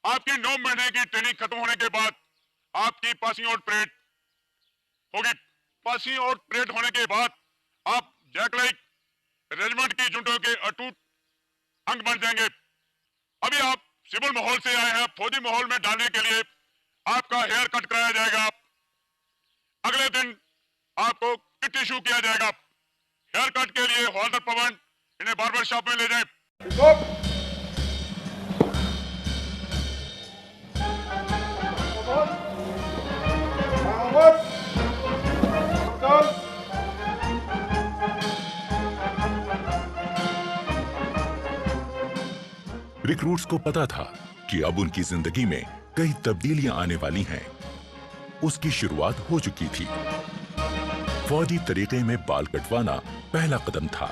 आपकी 9 महीने की ट्रेनिंग खत्म होने के बाद आपकी पासिंग आउट परेड होगी। पासिंग आउट परेड होने के बाद आप जैक लाइक रेजिमेंट की जुटों के अटूट अंग बन जाएंगे। अभी आप सिविल माहौल से आए हैं, फौजी माहौल में डालने के लिए आपका हेयर कट कराया जाएगा। अगले दिन आपको किट इशू किया जाएगा। हेयर कट के लिए हॉल्डर पवन इन्हें बार्बर शॉप में ले जाए। रिक्रूट्स को पता था कि अब उनकी जिंदगी में कई तब्दीलियां आने वाली हैं। उसकी शुरुआत हो चुकी थी। फौजी तरीके में बाल कटवाना पहला कदम था।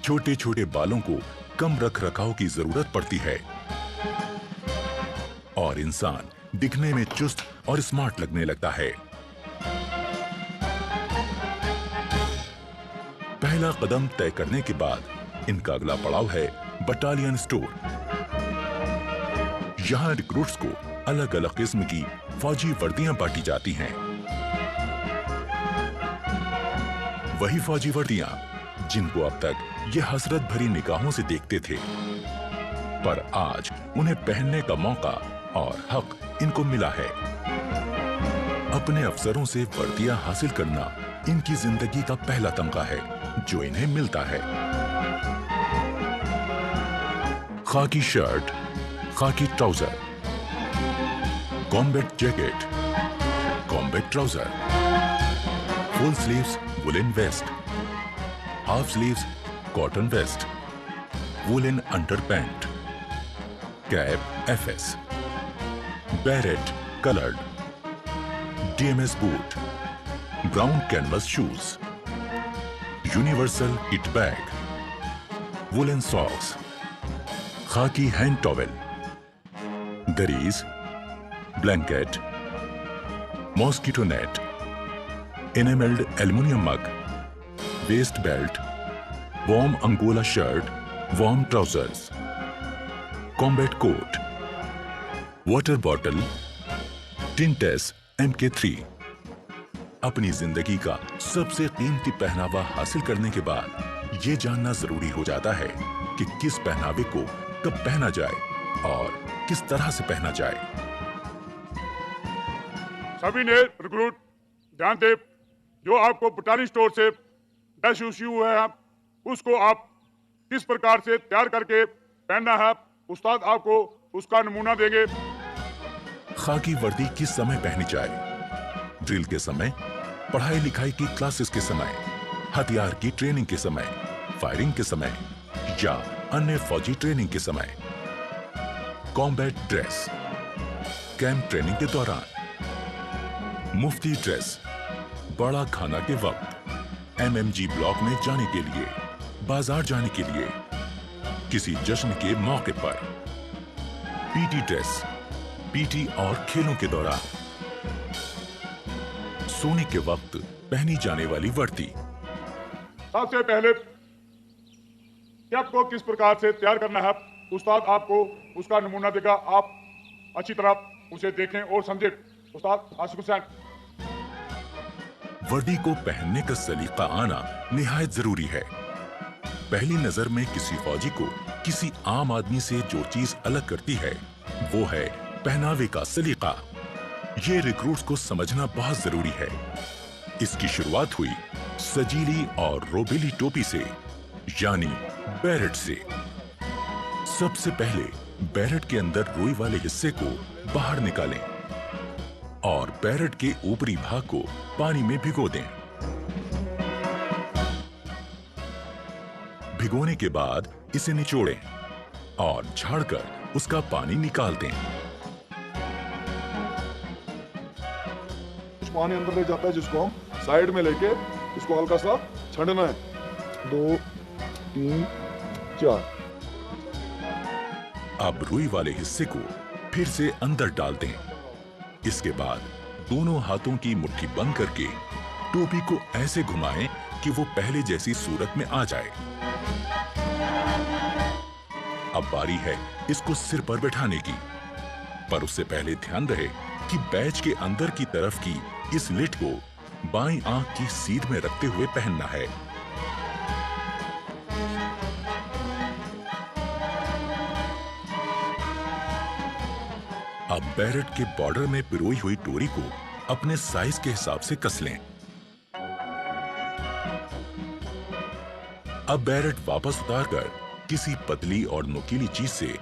छोटे छोटे बालों को कम रख रखाव की जरूरत पड़ती है और इंसान दिखने में चुस्त और स्मार्ट लगने लगता है। पहला कदम तय करने के बाद इनका अगला पड़ाव है बटालियन स्टोर। यहां रिक्रूट्स को अलग अलग किस्म की फौजी वर्दियां बांटी जाती हैं। वही फौजी वर्दियां जिनको अब तक ये हसरत भरी निगाहों से देखते थे, पर आज उन्हें पहनने का मौका और हक इनको मिला है। अपने अफसरों से वर्दियां हासिल करना इनकी जिंदगी का पहला तमगा है जो इन्हें मिलता है। Khaki shirt, khaki trouser, combat jacket, combat trouser, full sleeves woollen vest, half sleeves cotton vest, woollen underpant, cap FS, beret coloured, DMS boot, brown canvas shoes, universal kit bag, woollen socks, khaki hand towel, durries, blanket, mosquito net, enamelled aluminium mug, waist belt, warm Angola shirt, warm trousers, combat coat, water bottle, tents MK3। अपनी जिंदगी का सबसे कीमती पहनावा हासिल करने के बाद ये जानना जरूरी हो जाता है कि किस पहनावे को कब पहना जाए और किस तरह से पहना जाए। सभी ने रिक्रूट ध्यान दे, जो आपको बटालियन स्टोर से ड्रेस इश्यू हुआ है उसको आप किस प्रकार से तैयार करके पहनना है, उस्ताद आपको उसका नमूना देंगे। खाकी वर्दी किस समय पहनी जाए? ड्रिल के समय, पढ़ाई लिखाई की क्लासेस के समय, हथियार की ट्रेनिंग के समय, फायरिंग के समय या अन्य फौजी ट्रेनिंग के समय। कॉम्बैट ड्रेस, कैंप ट्रेनिंग के दौरान। मुफ्ती ड्रेस, बड़ा खाना के वक्त, MMG ब्लॉक में जाने के लिए, बाजार जाने के लिए, किसी जश्न के मौके पर। पीटी ड्रेस, पीटी और खेलों के दौरान। सोने के वक्त पहनी जाने वाली वर्दी। सबसे पहले कैप को किस प्रकार से तैयार करना है, उस्ताद आपको उसका नमूना देगा। आप अच्छी तरह उसे देखें और समझें। उस्ताद आशिक हुसैन। वर्दी को पहनने का सलीका आना निहायत जरूरी है। पहली नजर में किसी फौजी को किसी आम आदमी से जो चीज अलग करती है वो है पहनावे का सलीका। ये रिक्रूट्स को समझना बहुत जरूरी है। इसकी शुरुआत हुई सजीली और रोबेली टोपी से, यानी बैरेट से। सबसे पहले बैरेट के अंदर रुई वाले हिस्से को बाहर निकालें और बैरेट के ऊपरी भाग को पानी में भिगो दें। भिगोने के बाद इसे निचोड़ें और झाड़कर उसका पानी निकाल दें। पानी अंदर ले जाता है जिसको हम साइड में लेके इसको हल्का सा छंडना है। 2 3 4। अब रुई वाले हिस्से को फिर से अंदर डाल दें। इसके बाद दोनों हाथों की मुट्ठी बंद करके टोपी को ऐसे घुमाएं कि वो पहले जैसी सूरत में आ जाए। अब बारी है इसको सिर पर बैठाने की, पर उससे पहले ध्यान रहे कि बैच के अंदर की तरफ की इस लिट को बाईं आंख की सीध में रखते हुए पहनना है। अब बैरेट के बॉर्डर में पिरोई हुई डोरी को अपने साइज के हिसाब से कस लें। अब बैरेट वापस उतारकर किसी पतली और नुकीली चीज से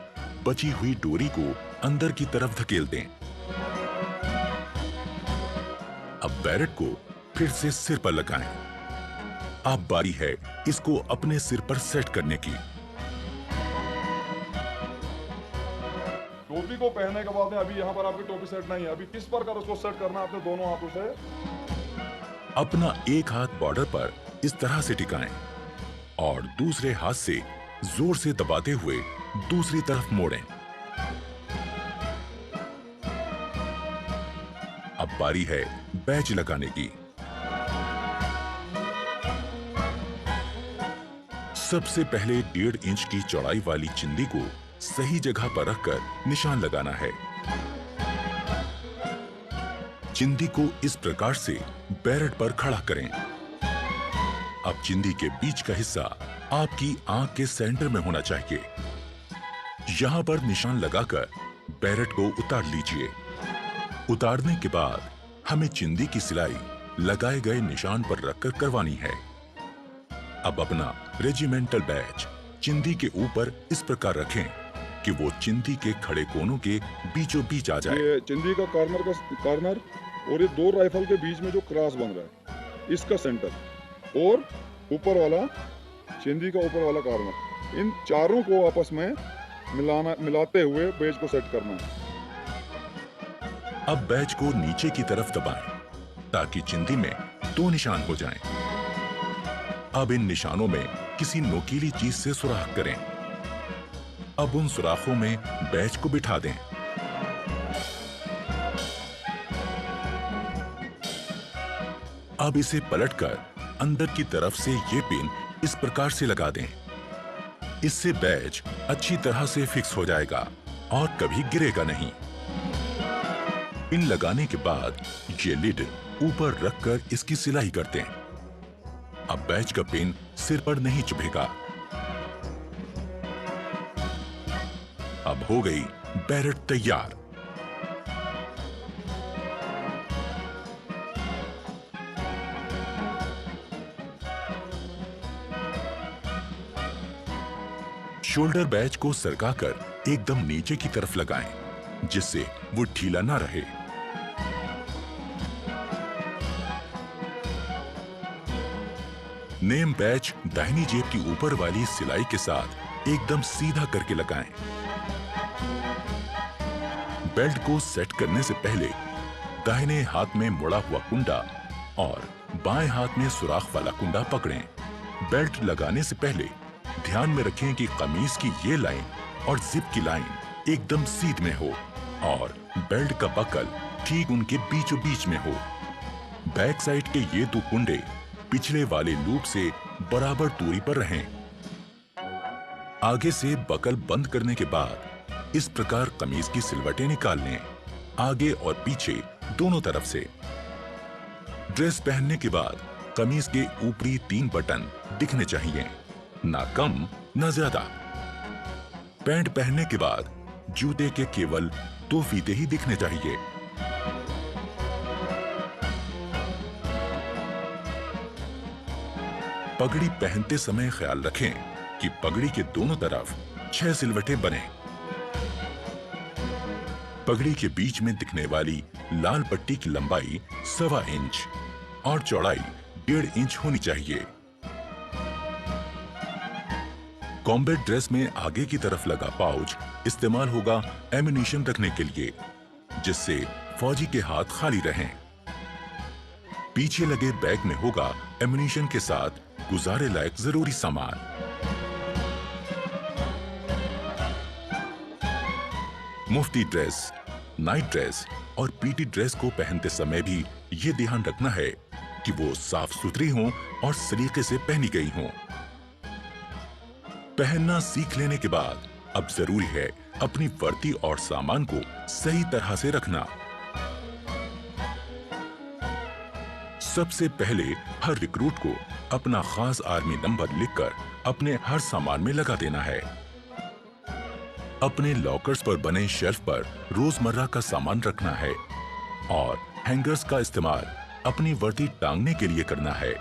बची हुई डोरी को अंदर की तरफ धकेल दें। अब बैरेट को फिर से सिर पर लगाएं। अब बारी है इसको अपने सिर पर सेट करने की। टोपी को पहनने के बाद में अभी यहाँ पर आपकी टोपी सेट नहीं है। अभी किस प्रकार उसको सेट करना है, आपने दोनों हाथों से अपना एक हाथ बॉर्डर पर इस तरह से टिकाएं और दूसरे हाथ से जोर से दबाते हुए दूसरी तरफ मोड़ें। अब बारी है बैच लगाने की। सबसे पहले 1.5 इंच की चौड़ाई वाली चिंदी को सही जगह पर रखकर निशान लगाना है। चिंदी को इस प्रकार से बैरेट पर खड़ा करें। अब चिंदी के बीच का हिस्सा आपकी आंख के सेंटर में होना चाहिए। यहां पर निशान लगाकर बैरेट को उतार लीजिए। उतारने के बाद हमें चिंदी की सिलाई लगाए गए निशान पर रखकर करवानी है। अब अपना रेजिमेंटल बैच चिंदी के ऊपर इस प्रकार रखें कि वो चिंदी के खड़े कोनों के बीचों बीच आ जाए। ये चिंदी का कॉर्नर और ये दो राइफल के बीच में जो क्रॉस बन रहा है इसका सेंटर और ऊपर वाला चिंदी का ऊपर वाला कॉर्नर, इन चारों को आपस में मिलाते हुए बैच को सेट करना है। अब बैच को नीचे की तरफ दबाएं ताकि चिंदी में 2 निशान हो जाएं। अब इन निशानों में किसी नोकीली चीज से सुराख करें। अब उन सुराखों में बैच को बिठा दें। अब इसे पलटकर अंदर की तरफ से ये पिन इस प्रकार से लगा दें। इससे बैच अच्छी तरह से फिक्स हो जाएगा और कभी गिरेगा नहीं। पिन लगाने के बाद ये लिड ऊपर रखकर इसकी सिलाई करते हैं। अब बैच का पिन सिर पर नहीं चुभेगा। अब हो गई बैरेट तैयार। शोल्डर बैच को सरकाकर एकदम नीचे की तरफ लगाएं, जिससे वो ढीला ना रहे। नेम बैच दाहिनी जेब की ऊपर वाली सिलाई के साथ एकदम सीधा करके लगाएं। बेल्ट को सेट करने से पहले दाहिने हाथ में मुड़ा हुआ कुंडा और बाएं हाथ में सुराख वाला कुंडा पकड़ें। बेल्ट लगाने से पहले ध्यान में रखें कि कमीज की ये लाइन और जिप की लाइन एकदम सीध में हो और बेल्ट का बकल ठीक उनके बीचों बीच में हो। बैक साइड के ये 2 कुंडे पिछले वाले लूप से बराबर दूरी पर रहें। आगे से बकल बंद करने के बाद इस प्रकार कमीज की सिलवटें निकाल लें, आगे और पीछे दोनों तरफ से। ड्रेस पहनने के बाद कमीज के ऊपरी 3 बटन दिखने चाहिए, ना कम ना ज्यादा। पैंट पहनने के बाद जूते के केवल 2 फीते ही दिखने चाहिए। पगड़ी पहनते समय ख्याल रखें कि पगड़ी के दोनों तरफ 6 सिलवटें बने। पगड़ी के बीच में दिखने वाली लाल पट्टी की लंबाई 1.25 इंच और चौड़ाई 1.5 इंच होनी चाहिए। कॉम्बैट ड्रेस में आगे की तरफ लगा पाउच इस्तेमाल होगा एम्यूनिशन रखने के लिए, जिससे फौजी के हाथ खाली रहें। पीछे लगे बैग में होगा एम्यूनिशन के साथ गुजारे लायक जरूरी सामान। मुफ्ती ड्रेस, नाइट ड्रेस और पीटी ड्रेस को पहनते समय भी ये ध्यान रखना है कि वो साफ सुथरी हों और सलीके से पहनी गई हों। पहनना सीख लेने के बाद अब जरूरी है अपनी वर्दी और सामान को सही तरह से रखना। सबसे पहले हर रिक्रूट को अपना खास आर्मी नंबर लिखकर अपने हर सामान में लगा देना है। अपने लॉकर्स पर बने शेल्फ पर रोजमर्रा का सामान रखना है और हैंगर्स का इस्तेमाल अपनी वर्दी टांगने के लिए करना है।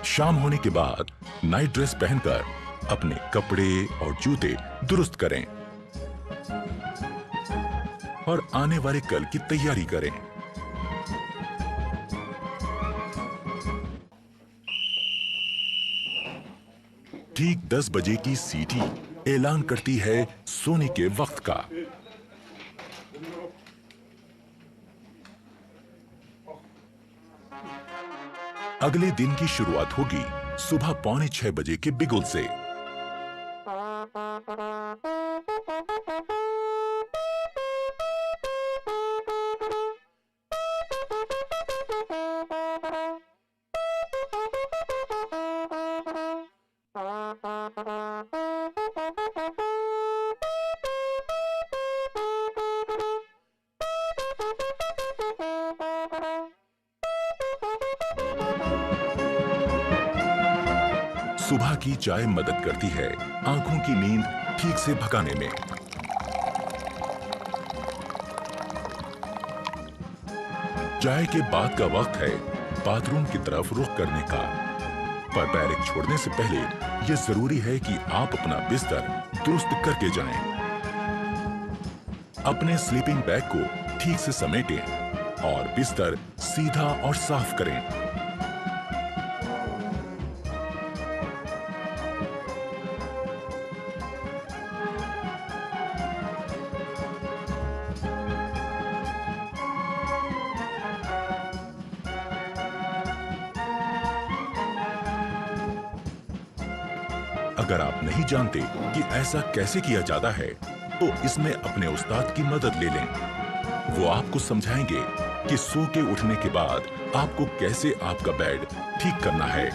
शाम होने के बाद नाइट ड्रेस पहनकर अपने कपड़े और जूते दुरुस्त करें और आने वाले कल की तैयारी करें। ठीक 10 बजे की सीटी ऐलान करती है सोने के वक्त का। अगले दिन की शुरुआत होगी सुबह 5:45 बजे के बिगुल से। सुबह की चाय मदद करती है आंखों की नींद ठीक से भगाने में। चाय के बाद का वक्त है बाथरूम की तरफ रुख करने का। पर बैरक छोड़ने से पहले यह जरूरी है कि आप अपना बिस्तर दुरुस्त करके जाएं। अपने स्लीपिंग बैग को ठीक से समेटें और बिस्तर सीधा और साफ करें। अगर आप नहीं जानते कि ऐसा कैसे किया जाता है तो इसमें अपने उस्ताद की मदद ले लें। वो आपको समझाएंगे कि सो के उठने के बाद आपको कैसे आपका बेड ठीक करना है।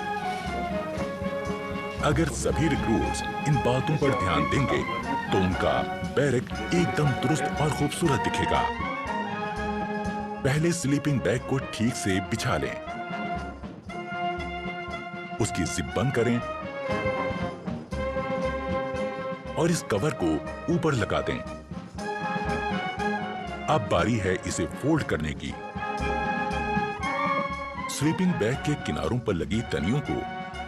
अगर सभी रिक्रूट्स इन बातों पर ध्यान देंगे तो उनका बैरक एकदम दुरुस्त और खूबसूरत दिखेगा। पहले स्लीपिंग बैग को ठीक से बिछा लें, उसकी जिप बंद करें और इस कवर को ऊपर लगा दें। अब बारी है इसे फोल्ड करने की। स्लीपिंग बैग के किनारों पर लगी तनियों को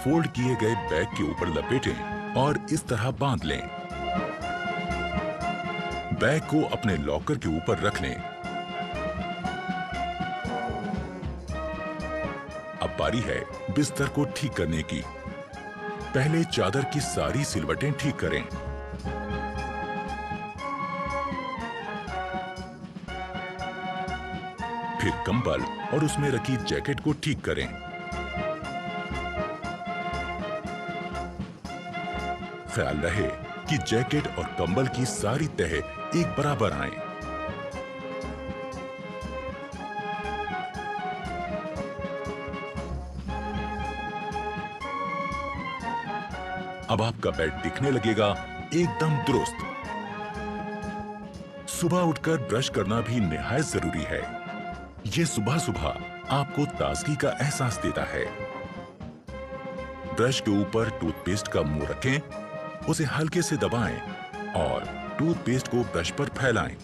फोल्ड किए गए बैग के ऊपर लपेटें और इस तरह बांध लें। बैग को अपने लॉकर के ऊपर रख लें। अब बारी है बिस्तर को ठीक करने की। पहले चादर की सारी सिलवटें ठीक करें। फिर कंबल और उसमें रखी जैकेट को ठीक करें। ख्याल रहे कि जैकेट और कंबल की सारी तह एक बराबर आए। अब आपका बेड दिखने लगेगा एकदम दुरुस्त। सुबह उठकर ब्रश करना भी निहायत जरूरी है। ये सुबह सुबह आपको ताजगी का एहसास देता है। ब्रश के ऊपर टूथपेस्ट का मुंह रखें, उसे हल्के से दबाएं और टूथपेस्ट को ब्रश पर फैलाएं।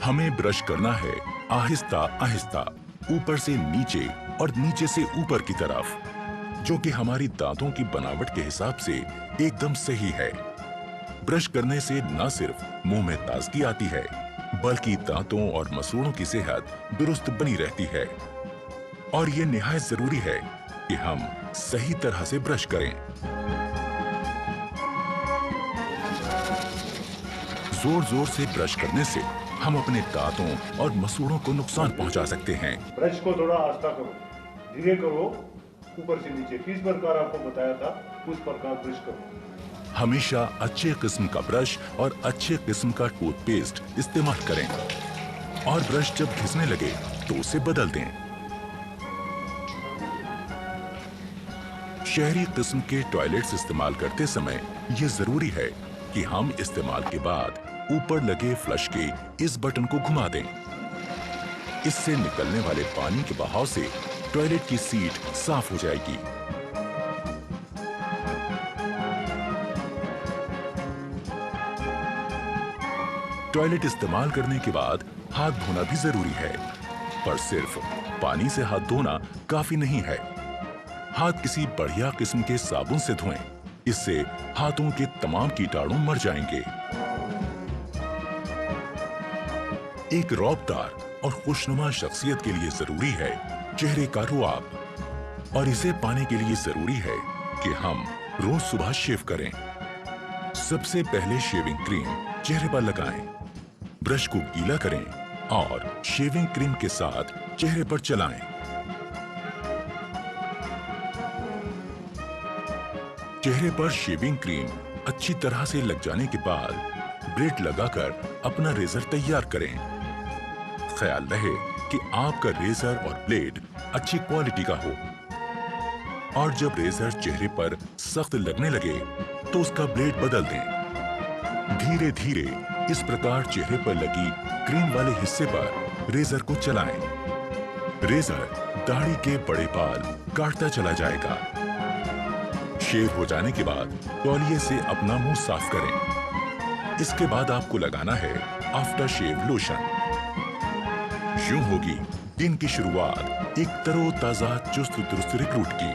हमें ब्रश करना है आहिस्ता आहिस्ता, ऊपर से नीचे और नीचे से ऊपर की तरफ, जो कि हमारी दांतों की बनावट के हिसाब से एकदम सही है। ब्रश करने से न सिर्फ मुंह में ताजगी आती है बल्कि दांतों और मसूड़ों की सेहत दुरुस्त बनी रहती है। और ये निहायत जरूरी है कि हम सही तरह से ब्रश करें। जोर जोर से ब्रश करने से हम अपने दांतों और मसूड़ों को नुकसान पहुंचा सकते हैं। ब्रश को थोड़ा आस्ता करो। धीरे करो, ऊपर से नीचे किस प्रकार आपको बताया था उस प्रकार ब्रश करो। हमेशा अच्छे किस्म का ब्रश और अच्छे किस्म का टूथपेस्ट इस्तेमाल करें और ब्रश जब घिसने लगे तो उसे बदल दें। शहरी किस्म के टॉयलेट्स इस्तेमाल करते समय ये जरूरी है कि हम इस्तेमाल के बाद ऊपर लगे फ्लश के इस बटन को घुमा दें। इससे निकलने वाले पानी के बहाव से टॉयलेट की सीट साफ हो जाएगी। टॉयलेट इस्तेमाल करने के बाद हाथ धोना भी जरूरी है, पर सिर्फ पानी से हाथ धोना काफी नहीं है। हाथ किसी बढ़िया किस्म के साबुन से धोएं, इससे हाथों के तमाम कीटाणु मर जाएंगे। एक रौबदार और खुशनुमा शख्सियत के लिए जरूरी है चेहरे का रुआब, और इसे पाने के लिए जरूरी है कि हम रोज सुबह शेव करें। सबसे पहले शेविंग क्रीम चेहरे पर लगाएं, ब्रश को गीला करें और शेविंग क्रीम के साथ चेहरे पर चलाएं। चेहरे पर शेविंग क्रीम अच्छी तरह से लग जाने के बाद ब्लेड लगाकर अपना रेजर तैयार करें। ख्याल रहे कि आपका रेजर और ब्लेड अच्छी क्वालिटी का हो, और जब रेजर चेहरे पर सख्त लगने लगे तो उसका ब्लेड बदल दें। धीरे धीरे इस प्रकार चेहरे पर लगी क्रीम वाले हिस्से पर रेजर को चलाएं। रेजर दाढ़ी के बड़े बाल काटता चला जाएगा। शेव हो जाने के बाद तौलिए से अपना मुंह साफ करें। इसके बाद आपको लगाना है आफ्टर शेव लोशन। यूं होगी दिन की शुरुआत एक तरोताजा चुस्त दुरुस्त रिक्रूट की।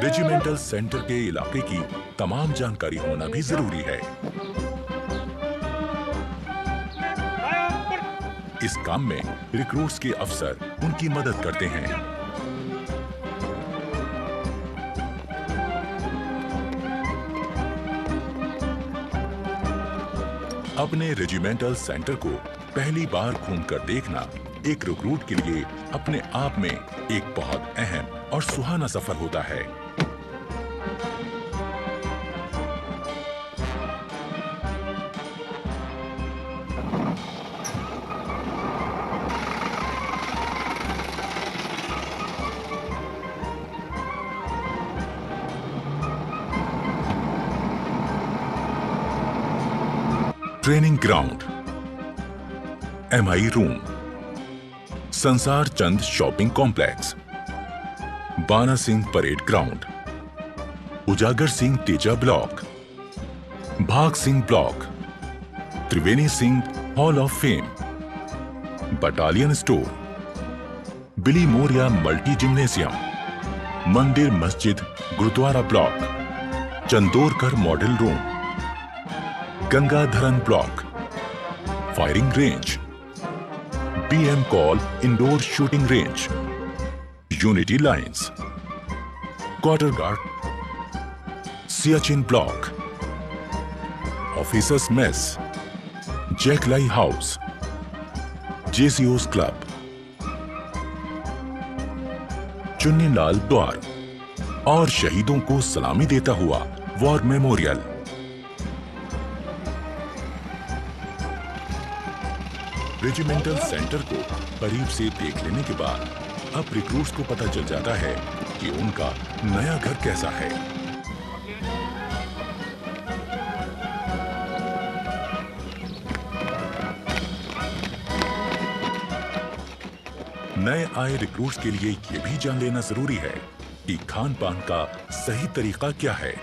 रेजिमेंटल सेंटर के इलाके की तमाम जानकारी होना भी जरूरी है। इस काम में रिक्रूट्स के अफसर उनकी मदद करते हैं। अपने रेजिमेंटल सेंटर को पहली बार घूमकर देखना एक रिक्रूट के लिए अपने आप में एक बहुत अहम और सुहाना सफर होता है। ट्रेनिंग ग्राउंड, MI रूम, संसार चंद शॉपिंग कॉम्प्लेक्स, बाना सिंह परेड ग्राउंड, उजागर Singh Teja block, Bhag Singh block, Triveni Singh hall of fame, battalion store, Billimoria multi gymnasium, mandir masjid gurdwara block, Chandorkar model room, Gangadharan block, firing range, BM Kaul indoor shooting range, unity lines, quarter guard, Siachen block, officers mess, जैकलाई house, JCO's club, Chunnilal द्वार और शहीदों को सलामी देता हुआ war memorial. Regimental centre को करीब से देख लेने के बाद अब रिक्रूट्स को पता चल जाता है कि उनका नया घर कैसा है। नए आए रिक्रूट्स के लिए यह भी जान लेना जरूरी है कि खान पान का सही तरीका क्या है।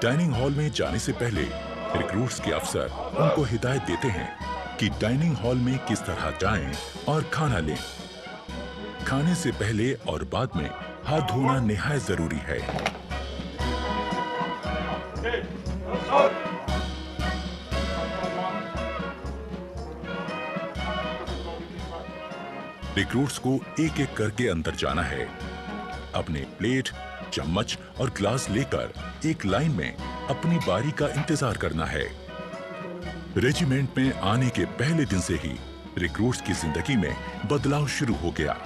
डाइनिंग हॉल में जाने से पहले रिक्रूट्स के अफसर उनको हिदायत देते हैं कि डाइनिंग हॉल में किस तरह जाएं और खाना लें। खाने से पहले और बाद में हाथ धोना निहायत जरूरी है। रिक्रूट्स को एक एक करके अंदर जाना है। अपने प्लेट, चम्मच और ग्लास लेकर एक लाइन में अपनी बारी का इंतजार करना है। रेजिमेंट में आने के पहले दिन से ही रिक्रूट्स की जिंदगी में बदलाव शुरू हो गया।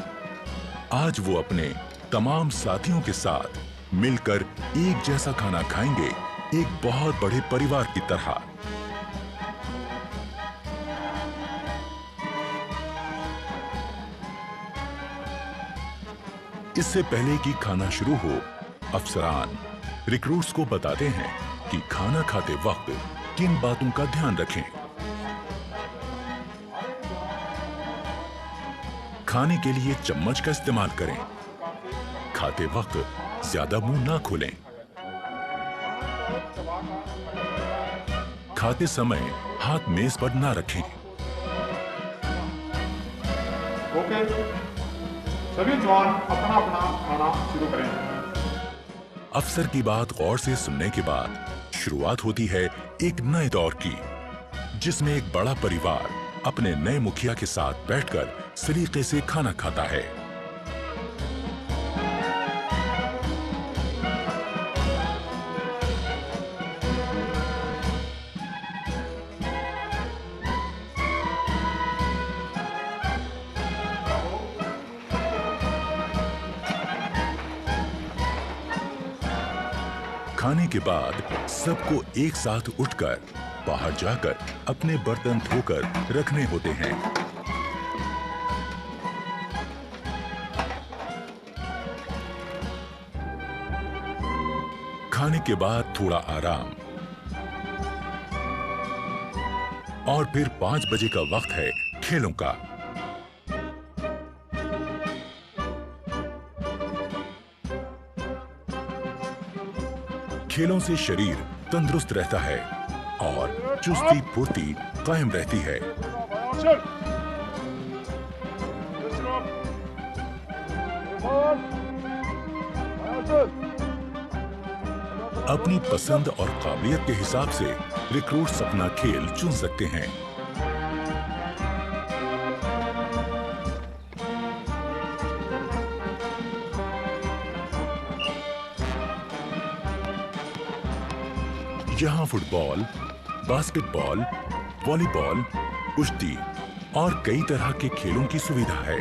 आज वो अपने तमाम साथियों के साथ मिलकर एक जैसा खाना खाएंगे, एक बहुत बड़े परिवार की तरह। इससे पहले कि खाना शुरू हो, अफसरान रिक्रूट्स को बताते हैं कि खाना खाते वक्त किन बातों का ध्यान रखें। खाने के लिए चम्मच का इस्तेमाल करें। खाते वक्त ज्यादा मुंह ना खोलें। खाते समय हाथ मेज पर ना रखें। ओके, सभी जवान अपना अपना खाना शुरू करें। अफसर की बात गौर से सुनने के बाद शुरुआत होती है एक नए दौर की, जिसमें एक बड़ा परिवार अपने नए मुखिया के साथ बैठकर सलीके से खाना खाता है। खाने के बाद सबको एक साथ उठकर बाहर जाकर अपने बर्तन धोकर रखने होते हैं। खाने के बाद थोड़ा आराम और फिर 5 बजे का वक्त है खेलों का। खेलों से शरीर तंदुरुस्त रहता है और चुस्ती फुर्ती कायम रहती है। अपनी पसंद और काबिलियत के हिसाब से रिक्रूट्स अपना खेल चुन सकते हैं। यहाँ फुटबॉल, बास्केटबॉल, वॉलीबॉल, कुश्ती और कई तरह के खेलों की सुविधा है।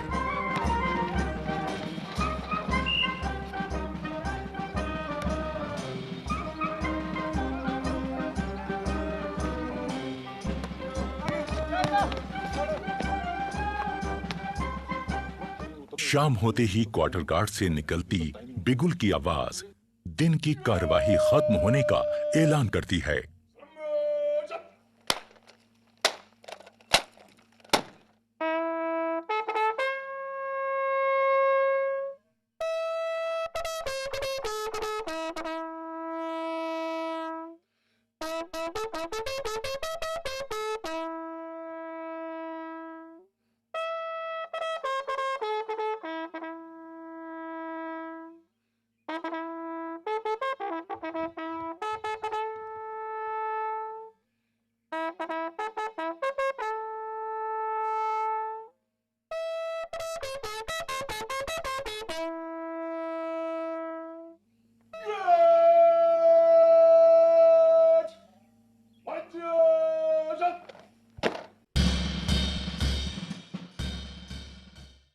शाम होते ही क्वार्टर गार्ड से निकलती बिगुल की आवाज दिन की कार्यवाही खत्म होने का ऐलान करती है।